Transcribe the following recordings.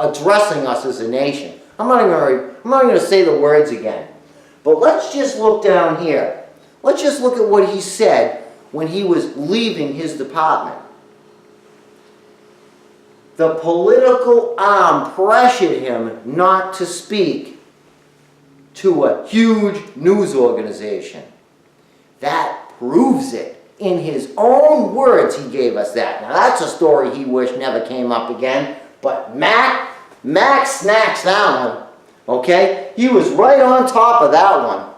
addressing us as a nation. I'm not even going to say the words again. But let's just look down here. Let's just look at what he said when he was leaving his department. The political arm pressured him not to speak to a huge news organization. That proves it. In his own words, he gave us that. Now, that's a story he wished never came up again. But Mac snacks that one. Okay? He was right on top of that one.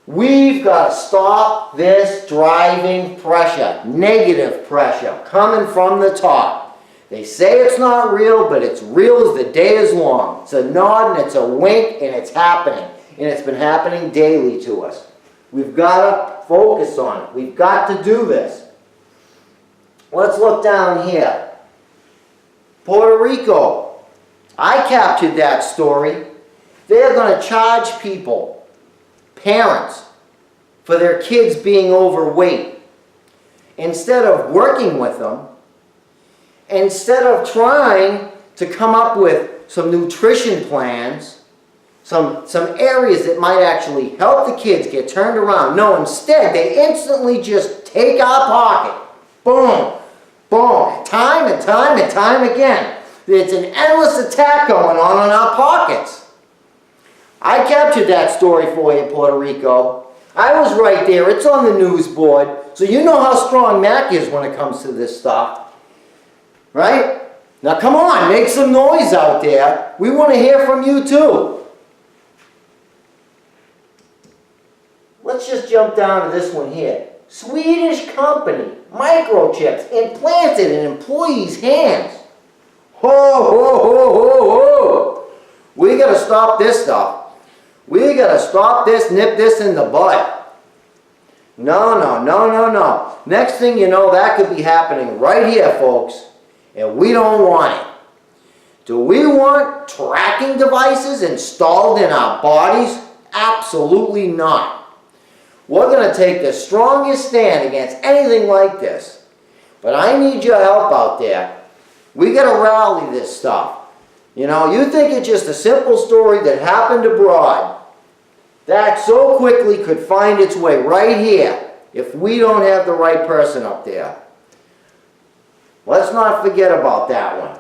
We've got to stop this driving pressure, negative pressure, coming from the top. They say it's not real, but it's real as the day is long. It's a nod and it's a wink and it's happening. And it's been happening daily to us. We've got to focus on it. We've got to do this. Let's look down here. Puerto Rico. I captured that story. They're going to charge people, parents, for their kids being overweight. Instead of working with them, instead of trying to come up with some nutrition plans, some areas that might actually help the kids get turned around. No, instead, they instantly just take our pocket. Boom, boom, time and time and time again. It's an endless attack going on our pockets. I captured that story for you, Puerto Rico. I was right there. It's on the news board. So you know how strong Mac is when it comes to this stuff. Right? Now come on, make some noise out there. We want to hear from you too. Let's just jump down to this one here. Swedish company, microchips implanted in employees' hands. Ho, ho, ho, ho, ho. We got to stop this stuff. We got to stop this, nip this in the bud. No, no, no, no, no. Next thing you know, that could be happening right here, folks. And we don't want it. Do we want tracking devices installed in our bodies? Absolutely not. We're going to take the strongest stand against anything like this. But I need your help out there. We got to rally this stuff. You know, you think it's just a simple story that happened abroad. That so quickly could find its way right here if we don't have the right person up there. Let's not forget about that one.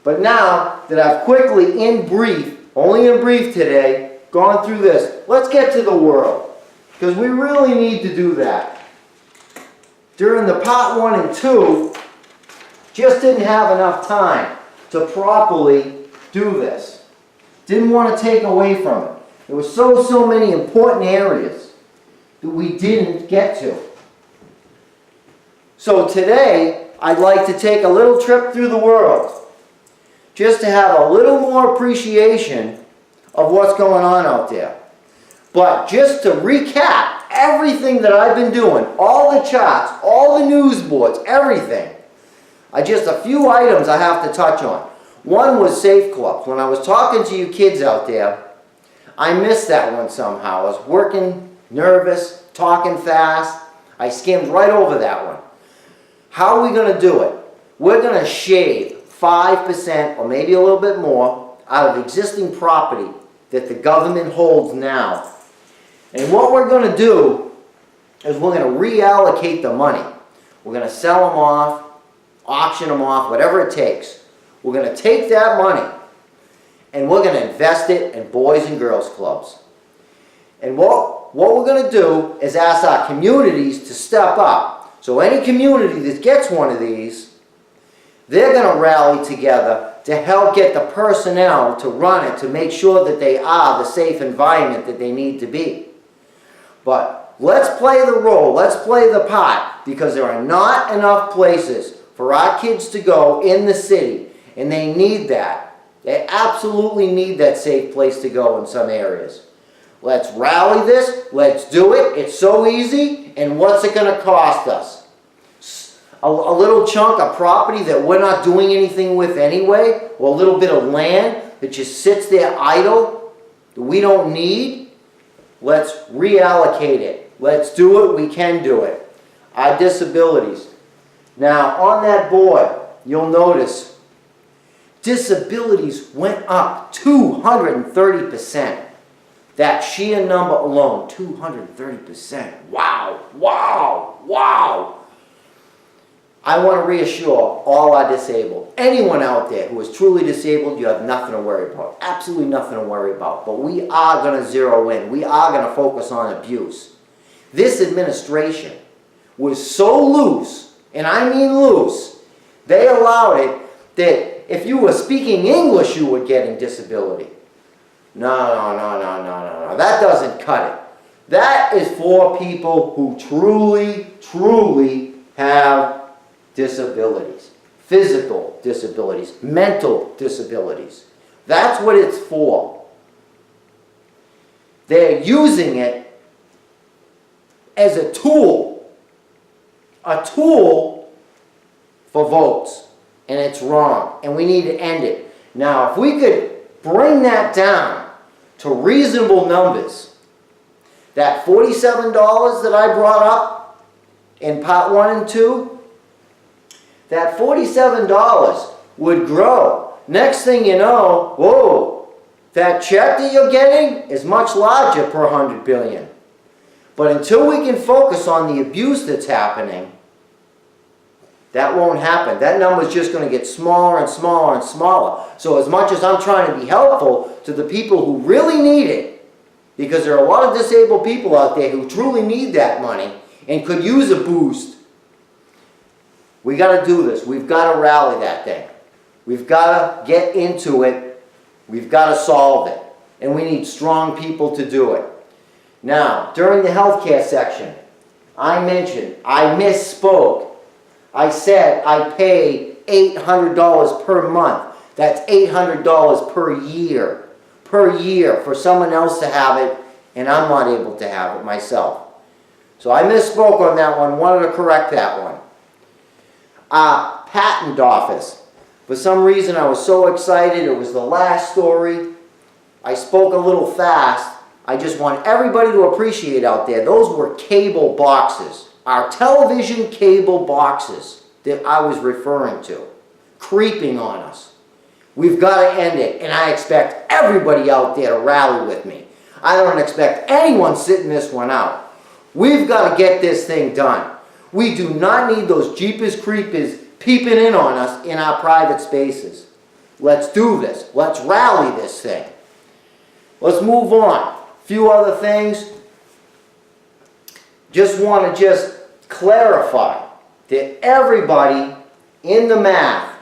But now that I've quickly, in brief, only in brief today, gone through this, let's get to the world. Because we really need to do that. During the part 1 and 2, just didn't have enough time to properly do this. Didn't want to take away from it. There were so many important areas that we didn't get to. So today, I'd like to take a little trip through the world just to have a little more appreciation of what's going on out there. But just to recap everything that I've been doing, all the charts, all the news boards, everything. Just a few items I have to touch on. One was safe clubs. When I was talking to you kids out there, I missed that one somehow. I was working, nervous, talking fast. I skimmed right over that one. How are we going to do it? We're going to shave 5% or maybe a little bit more out of existing property that the government holds now. And what we're going to do is we're going to reallocate the money. We're going to sell them off, auction them off, whatever it takes. We're going to take that money and we're going to invest it in boys and girls clubs. And what we're going to do is ask our communities to step up. So any community that gets one of these, they're going to rally together to help get the personnel to run it, to make sure that they are the safe environment that they need to be. But let's play the role, let's play the part, because there are not enough places for our kids to go in the city, and they need that. They absolutely need that safe place to go in some areas. Let's rally this, let's do it, it's so easy, and what's it going to cost us? A little chunk of property that we're not doing anything with anyway, or a little bit of land that just sits there idle that we don't need. Let's reallocate it. Let's do it. We can do it. Our disabilities. Now, on that board, you'll notice disabilities went up 230%. That sheer number alone, 230%. Wow, wow, wow. I want to reassure all our disabled, anyone out there who is truly disabled, you have nothing to worry about. Absolutely nothing to worry about. But we are going to zero in. We are going to focus on abuse. This administration was so loose, and I mean loose, they allowed it that if you were speaking English, you were getting disability. No. That doesn't cut it. That is for people who truly have disabilities. Physical disabilities, mental disabilities. That's what it's for. They're using it as a tool for votes. And it's wrong. And we need to end it. Now, if we could bring that down to reasonable numbers, that $47 that I brought up in part 1 and 2, that $47 would grow. Next thing you know, whoa, that check that you're getting is much larger per 100 billion. But until we can focus on the abuse that's happening, that won't happen. That number is just going to get smaller and smaller and smaller. So as much as I'm trying to be helpful to the people who really need it, because there are a lot of disabled people out there who truly need that money and could use a boost, we got to do this. We've got to rally that thing. We've got to get into it. We've got to solve it. And we need strong people to do it. Now, during the healthcare section, I misspoke. I said I pay $800 per month. That's $800 per year. Per year for someone else to have it, and I'm not able to have it myself. So I misspoke on that one. Wanted to correct that one. Patent office. For some reason I was so excited. It was the last story. I spoke a little fast. I just want everybody to appreciate out there, those were cable boxes. Our television cable boxes that I was referring to. Creeping on us. We've got to end it, and I expect everybody out there to rally with me. I don't expect anyone sitting this one out. We've got to get this thing done. We do not need those Jeepers Creepers peeping in on us in our private spaces. Let's do this. Let's rally this thing. Let's move on. A few other things. Just want to clarify that everybody in the math,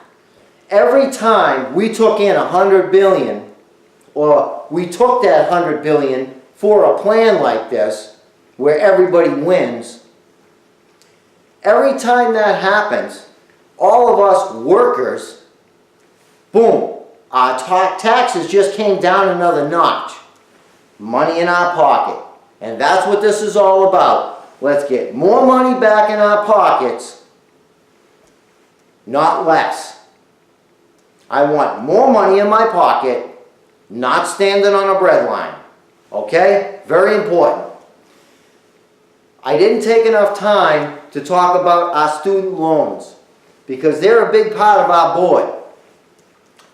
every time we took in 100 billion, or we took that 100 billion for a plan like this, where everybody wins, every time that happens, all of us workers, boom, our taxes just came down another notch. Money in our pocket. And that's what this is all about. Let's get more money back in our pockets, not less. I want more money in my pocket, not standing on a breadline. Okay? Very important. I didn't take enough time to talk about our student loans because they're a big part of our board.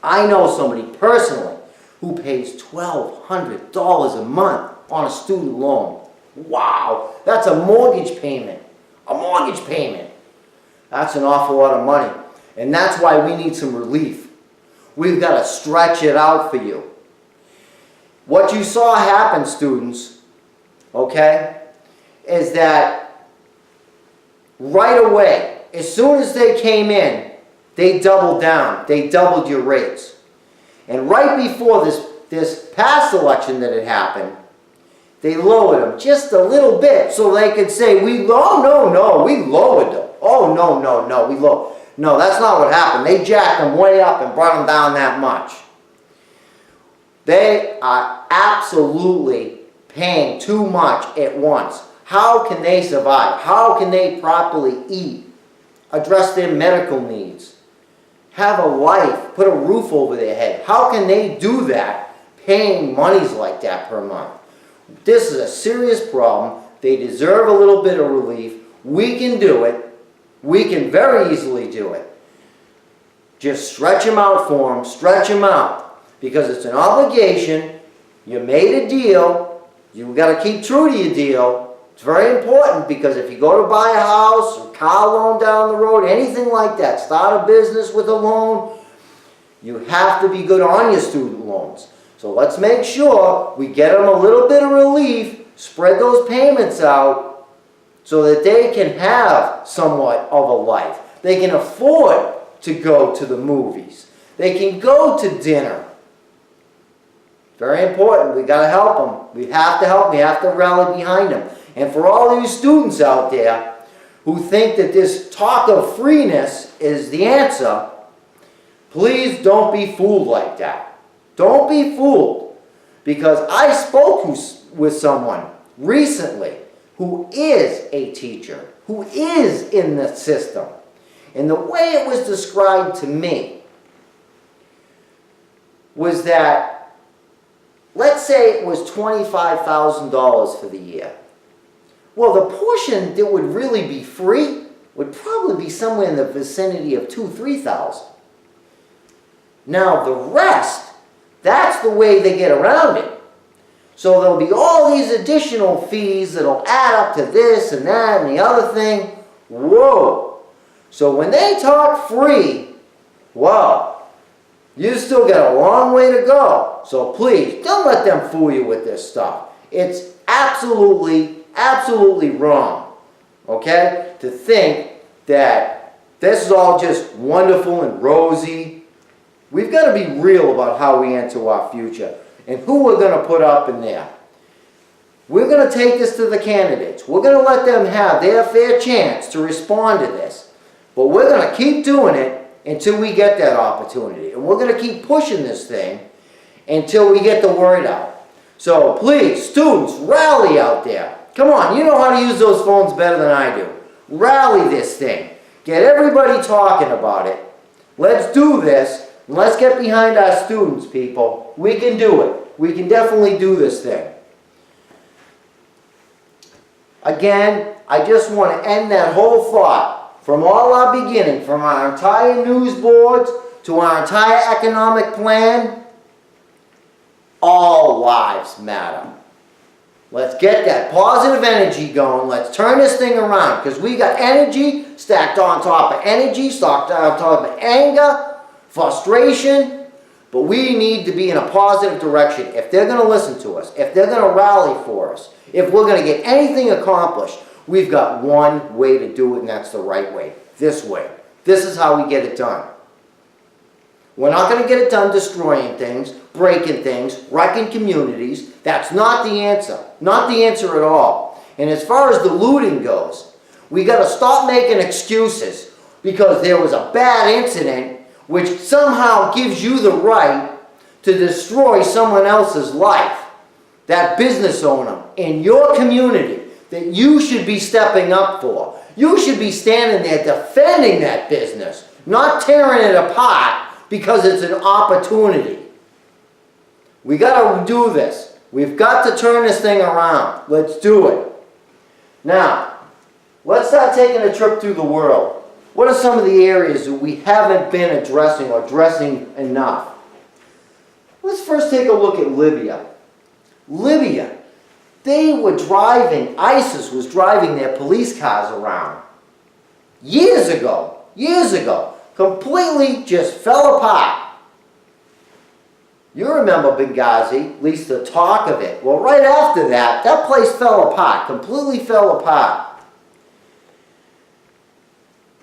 I know somebody personally who pays $1,200 a month on a student loan. Wow, that's a mortgage payment. A mortgage payment. That's an awful lot of money. And that's why we need some relief. We've got to stretch it out for you. What you saw happen, students, okay, is that right away, as soon as they came in, they doubled down. They doubled your rates. And right before this past election that had happened, they lowered them just a little bit so they could say, we lowered them. Oh, no, we lowered. No, that's not what happened. They jacked them way up and brought them down that much. They are absolutely paying too much at once. How can they survive? How can they properly eat, address their medical needs, have a life, put a roof over their head? How can they do that paying monies like that per month? This is a serious problem. They deserve a little bit of relief. We can do it. We can very easily do it. Just stretch them out for them, stretch them out. Because it's an obligation. You made a deal. You've got to keep true to your deal. It's very important because if you go to buy a house, or car loan down the road, anything like that, start a business with a loan, you have to be good on your student loans. So let's make sure we get them a little bit of relief, spread those payments out so that they can have somewhat of a life. They can afford to go to the movies. They can go to dinner. Very important. We got to help them. We have to help them. We have to rally behind them. And for all you students out there who think that this talk of freeness is the answer, please don't be fooled like that. Don't be fooled. Because I spoke with someone recently who is a teacher, who is in the system. And the way it was described to me was that, let's say it was $25,000 for the year. Well, the portion that would really be free would probably be somewhere in the vicinity of $2,000–3,000. Now, the rest, that's the way they get around it. So there'll be all these additional fees that'll add up to this and that and the other thing. Whoa! So when they talk free, wow, you still got a long way to go. So please, don't let them fool you with this stuff. It's absolutely wrong, okay, to think that this is all just wonderful and rosy. We've got to be real about how we enter our future and who we're going to put up in there. We're going to take this to the candidates. We're going to let them have their fair chance to respond to this. But we're going to keep doing it until we get that opportunity. And we're going to keep pushing this thing until we get the word out. So please, students, rally out there. Come on, you know how to use those phones better than I do. Rally this thing. Get everybody talking about it. Let's do this. And let's get behind our students, people. We can do it. We can definitely do this thing. Again, I just want to end that whole thought from all our beginning, from our entire news boards to our entire economic plan. All lives matter. Let's get that positive energy going. Let's turn this thing around because we got energy stacked on top of energy, stacked on top of anger, frustration. But we need to be in a positive direction. If they're going to listen to us, if they're going to rally for us, if we're going to get anything accomplished, we've got one way to do it, and that's the right way. This way. This is how we get it done. We're not going to get it done destroying things, breaking things, wrecking communities. That's not the answer. Not the answer at all. And as far as the looting goes, we got to stop making excuses because there was a bad incident which somehow gives you the right to destroy someone else's life. That business owner in your community that you should be stepping up for. You should be standing there defending that business, not tearing it apart because it's an opportunity. We got to do this. We've got to turn this thing around. Let's do it. Now, let's start taking a trip through the world. What are some of the areas that we haven't been addressing or addressing enough? Let's first take a look at Libya. Libya, they were driving, ISIS was driving their police cars around. Years ago, completely just fell apart. You remember Benghazi, at least the talk of it. Well, right after that, that place fell apart, completely fell apart.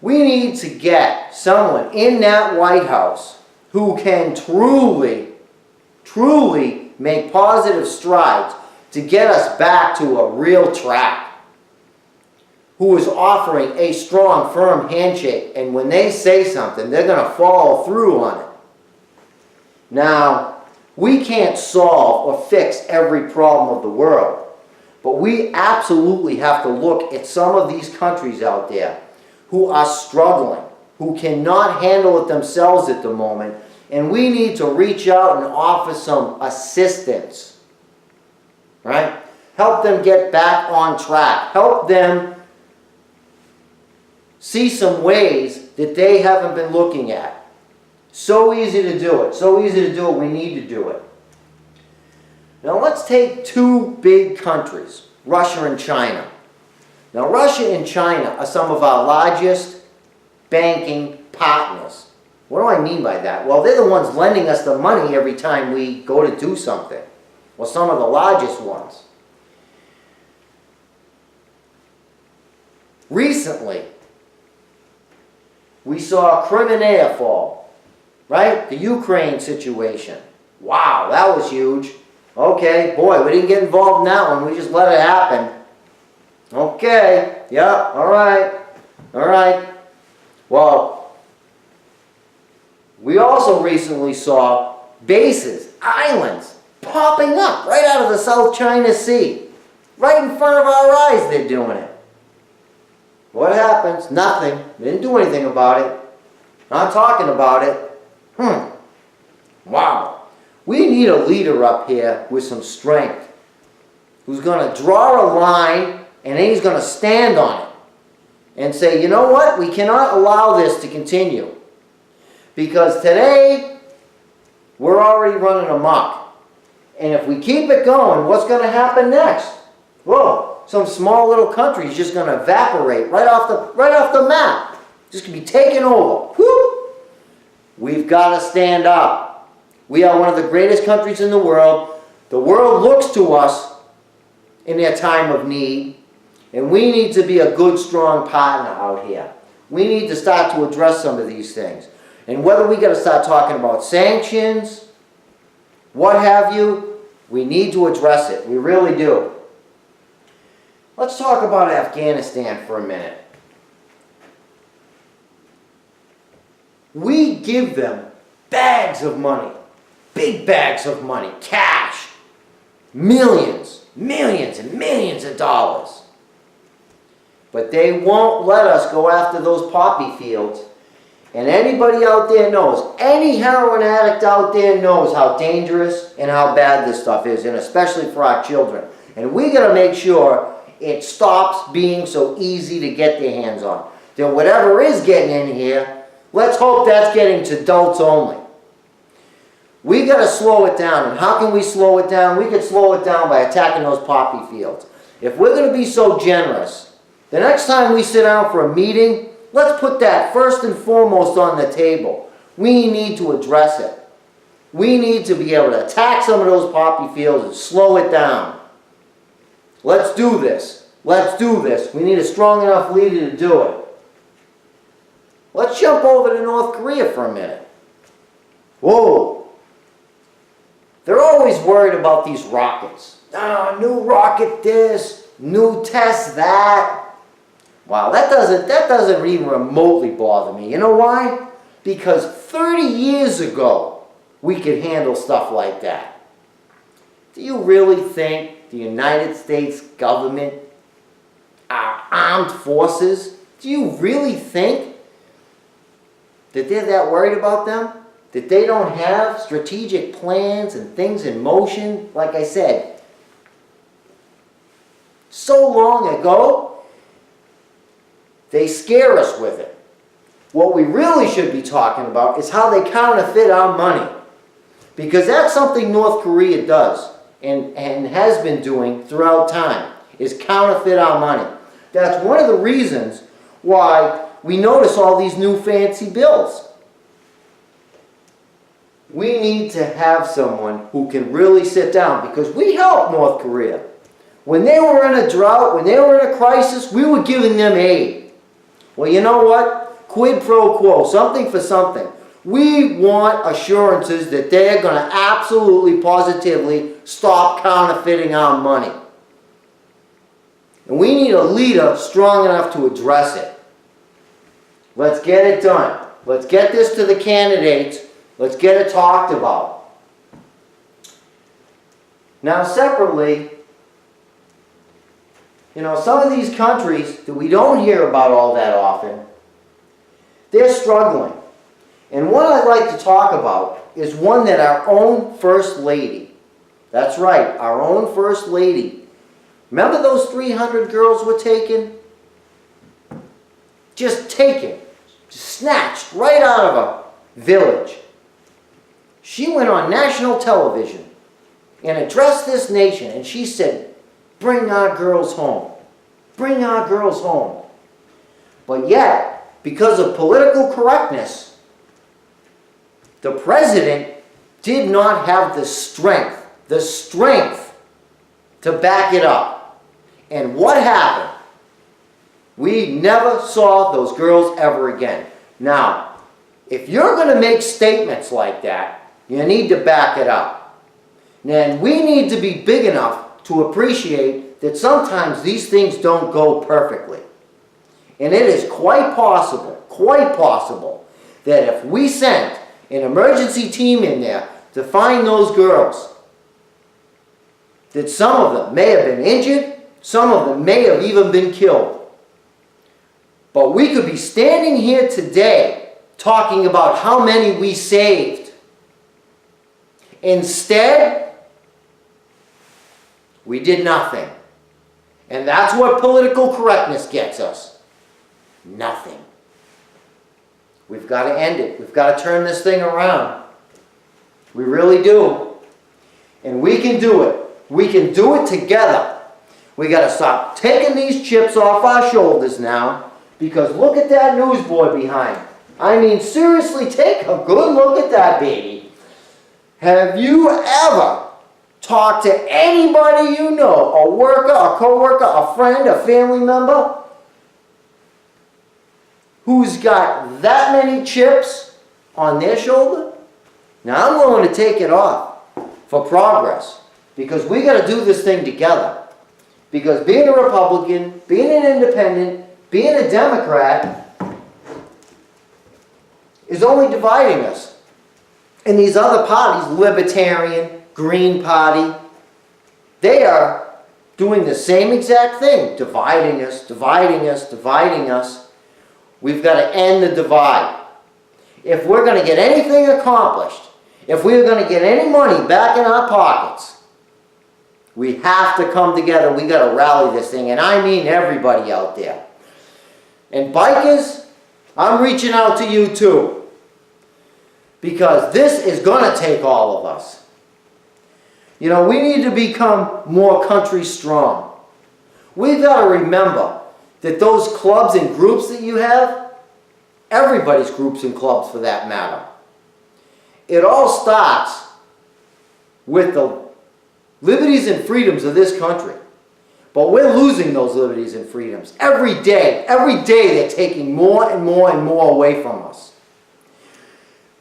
We need to get someone in that White House who can truly make positive strides to get us back to a real track. Who is offering a strong, firm handshake, and when they say something, they're going to follow through on it. Now, we can't solve or fix every problem of the world, but we absolutely have to look at some of these countries out there who are struggling, who cannot handle it themselves at the moment, and we need to reach out and offer some assistance, right? Help them get back on track. Help them see some ways that they haven't been looking at. So easy to do it. So easy to do it, we need to do it. Now let's take two big countries, Russia and China. Now Russia and China are some of our largest banking partners. What do I mean by that? Well, they're the ones lending us the money every time we go to do something. Well, some of the largest ones. Recently, we saw Crimea fall, right? The Ukraine situation. Wow, that was huge. Okay, boy, we didn't get involved in that one. We just let it happen. Okay, yeah, all right, all right. Well, we also recently saw bases, islands, popping up right out of the South China Sea. Right in front of our eyes, they're doing it. What happens? Nothing. They didn't do anything about it. Not talking about it. Wow. We need a leader up here with some strength, who's going to draw a line and then he's going to stand on it and say, you know what? We cannot allow this to continue. Because today, we're already running amok. And if we keep it going, what's going to happen next? Whoa, some small little country is just going to evaporate right off the map. Just going to be taken over. Whoo! We've got to stand up. We are one of the greatest countries in the world. The world looks to us in their time of need. And we need to be a good, strong partner out here. We need to start to address some of these things. And whether we got to start talking about sanctions, what have you, we need to address it. We really do. Let's talk about Afghanistan for a minute. We give them bags of money, big bags of money, cash, millions, millions and millions of dollars. But they won't let us go after those poppy fields. And anybody out there knows, any heroin addict out there knows how dangerous and how bad this stuff is, and especially for our children. And we got to make sure it stops being so easy to get their hands on. Then whatever is getting in here, let's hope that's getting to adults only. We got to slow it down. And how can we slow it down? We could slow it down by attacking those poppy fields. If we're going to be so generous, the next time we sit down for a meeting, let's put that first and foremost on the table. We need to address it. We need to be able to attack some of those poppy fields and slow it down. Let's do this. Let's do this. We need a strong enough leader to do it. Let's jump over to North Korea for a minute. Whoa. They're always worried about these rockets. New rocket this, new test that. Wow, that doesn't even remotely bother me. You know why? Because 30 years ago, we could handle stuff like that. Do you really think the United States government, our armed forces, do you really think that they're that worried about them? That they don't have strategic plans and things in motion? Like I said, so long ago, they scare us with it. What we really should be talking about is how they counterfeit our money. Because that's something North Korea does and has been doing throughout time, is counterfeit our money. That's one of the reasons why we notice all these new fancy bills. We need to have someone who can really sit down, because we helped North Korea. When they were in a drought, when they were in a crisis, we were giving them aid. Well, you know what? Quid pro quo, something for something. We want assurances that they're going to absolutely, positively stop counterfeiting our money. And we need a leader strong enough to address it. Let's get it done. Let's get this to the candidates. Let's get it talked about. Now, separately, some of these countries that we don't hear about all that often, they're struggling. And one I'd like to talk about is one that our own First Lady, that's right, our own First Lady. Remember those 300 girls were taken? Just taken, snatched right out of a village. She went on national television and addressed this nation, and she said, bring our girls home. Bring our girls home. But yet, because of political correctness, the president did not have the strength to back it up. And what happened? We never saw those girls ever again. Now, if you're going to make statements like that, you need to back it up. And we need to be big enough to appreciate that sometimes these things don't go perfectly. And it is quite possible, that if we sent an emergency team in there to find those girls, that some of them may have been injured, some of them may have even been killed. But we could be standing here today talking about how many we saved. Instead, we did nothing. And that's what political correctness gets us. Nothing. We've got to end it. We've got to turn this thing around. We really do. And we can do it. We can do it together. We got to stop taking these chips off our shoulders now, because look at that news board behind. I mean, seriously, take a good look at that baby. Have you ever talked to anybody you know, a worker, a co-worker, a friend, a family member, who's got that many chips on their shoulder? Now, I'm willing to take it off for progress, because we got to do this thing together. Because being a Republican, being an independent, being a Democrat is only dividing us. And these other parties, Libertarian, Green Party, they are doing the same exact thing, dividing us, dividing us, dividing us. We've got to end the divide. If we're going to get anything accomplished, if we're going to get any money back in our pockets, we have to come together. We got to rally this thing, and I mean everybody out there. And bikers, I'm reaching out to you too, because this is going to take all of us. You know, we need to become more country strong. We've got to remember that those clubs and groups that you have, everybody's groups and clubs for that matter, it all starts with the liberties and freedoms of this country. But we're losing those liberties and freedoms. Every day they're taking more and more and more away from us.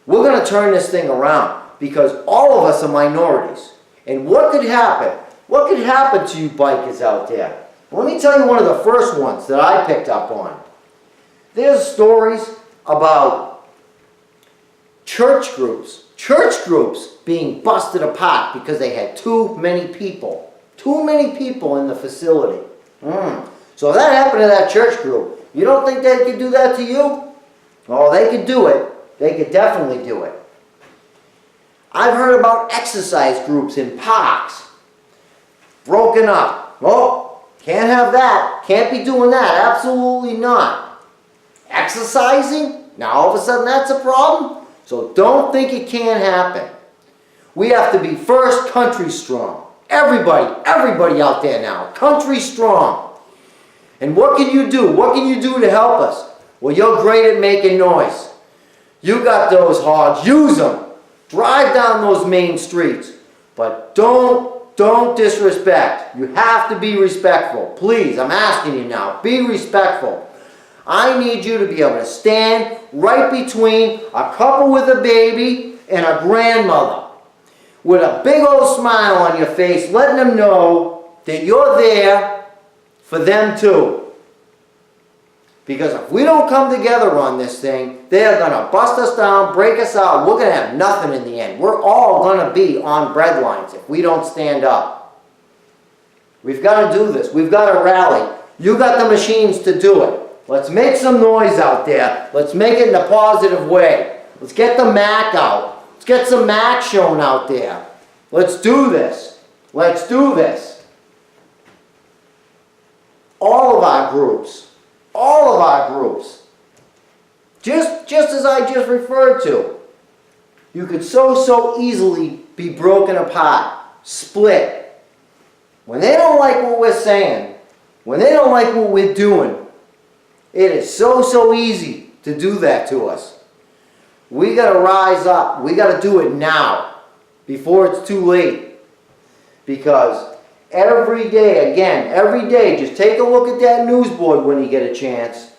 We're going to turn this thing around, because all of us are minorities. And what could happen? What could happen to you bikers out there? Let me tell you one of the first ones that I picked up on. There's stories about church groups being busted apart because they had too many people in the facility. So if that happened to that church group, you don't think they could do that to you? Oh, they could do it. They could definitely do it. I've heard about exercise groups in parks broken up. Oh, can't have that. Can't be doing that. Absolutely not. Exercising? Now all of a sudden that's a problem? So don't think it can't happen. We have to be first country strong. Everybody out there now, country strong. And what can you do? What can you do to help us? Well, you're great at making noise. You got those hogs, use them. Drive down those main streets. But don't disrespect. You have to be respectful. Please, I'm asking you now, be respectful. I need you to be able to stand right between a couple with a baby and a grandmother, with a big old smile on your face, letting them know that you're there for them too. Because if we don't come together on this thing, they're going to bust us down, break us out. We're going to have nothing in the end. We're all going to be on breadlines if we don't stand up. We've got to do this. We've got to rally. You got the machines to do it. Let's make some noise out there. Let's make it in a positive way. Let's get the Mac out. Let's get some Mac shown out there. Let's do this. Let's do this. All of our groups. Just as I just referred to. You could so easily be broken apart, split. When they don't like what we're saying, when they don't like what we're doing, it is so easy to do that to us. We got to rise up. We got to do it now, before it's too late. Because every day, every day, just take a look at that news board when you get a chance.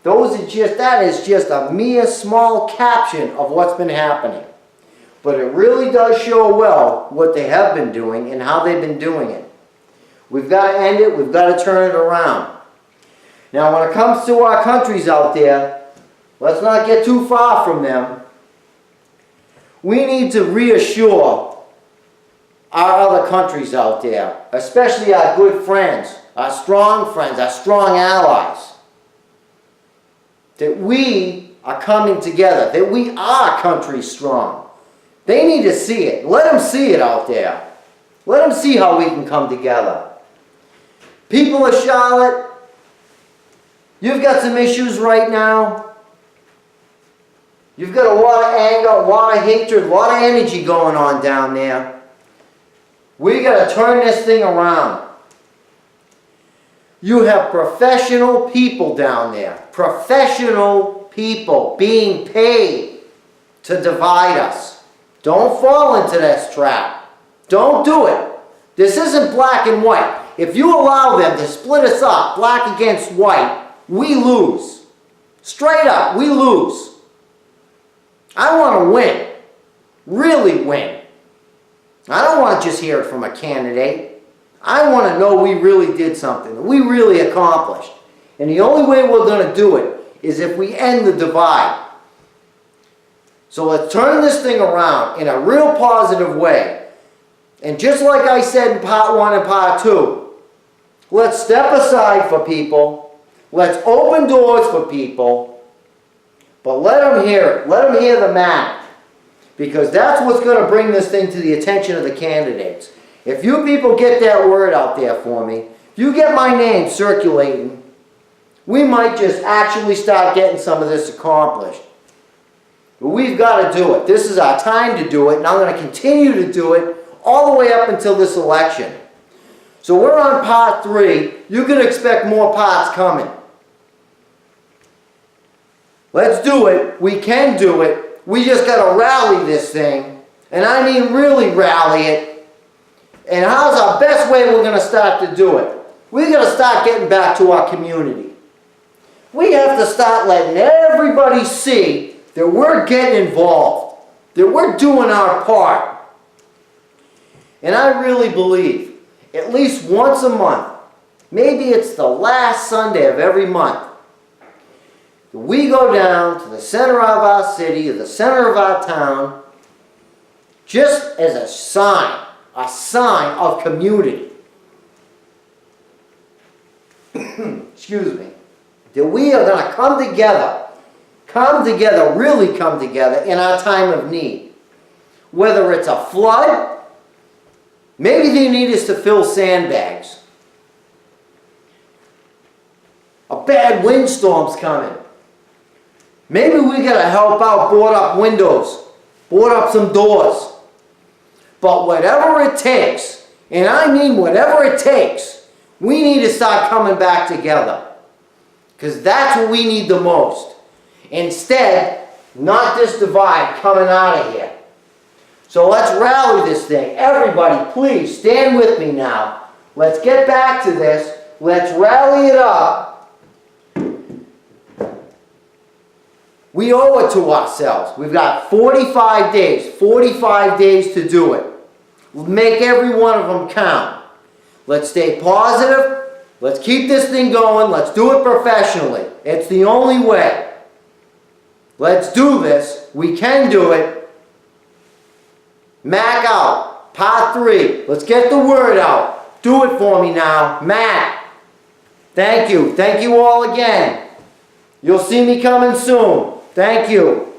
That is just a mere small caption of what's been happening. But it really does show well what they have been doing and how they've been doing it. We've got to end it. We've got to turn it around. Now, when it comes to our countries out there, let's not get too far from them. We need to reassure our other countries out there, especially our good friends, our strong allies, that we are coming together, that we are country strong. They need to see it. Let them see it out there. Let them see how we can come together. People of Charlotte, you've got some issues right now. You've got a lot of anger, a lot of hatred, a lot of energy going on down there. We got to turn this thing around. You have professional people down there. Professional people being paid to divide us. Don't fall into this trap. Don't do it. This isn't black and white. If you allow them to split us up, black against white, we lose. Straight up, we lose. I want to win. Really win. I don't want to just hear it from a candidate. I want to know we really did something, that we really accomplished. And the only way we're going to do it is if we end the divide. So let's turn this thing around in a real positive way. And just like I said in part 1 and part 2, let's step aside for people. Let's open doors for people. But let them hear it. Let them hear the matter. Because that's what's going to bring this thing to the attention of the candidates. If you people get that word out there for me, if you get my name circulating, we might just actually start getting some of this accomplished. But we've got to do it. This is our time to do it, and I'm going to continue to do it all the way up until this election. So we're on part 3. You can expect more parts coming. Let's do it. We can do it. We just got to rally this thing. And I mean really rally it. And how's our best way we're going to start to do it? We're going to start getting back to our community. We have to start letting everybody see that we're getting involved. That we're doing our part. And I really believe, at least once a month, maybe it's the last Sunday of every month, we go down to the center of our city, or the center of our town, just as a sign of community. Excuse me. That we are going to come together, really come together in our time of need. Whether it's a flood, maybe they need us to fill sandbags. A bad windstorm's coming. Maybe we got to help out, board up windows, board up some doors. But whatever it takes, and I mean whatever it takes, we need to start coming back together. Because that's what we need the most. Instead, not this divide coming out of here. So let's rally this thing. Everybody, please stand with me now. Let's get back to this. Let's rally it up. We owe it to ourselves. We've got 45 days to do it. Make every one of them count. Let's stay positive. Let's keep this thing going. Let's do it professionally. It's the only way. Let's do this. We can do it. Mac out. Part 3. Let's get the word out. Do it for me now. Mac. Thank you. Thank you all again. You'll see me coming soon. Thank you.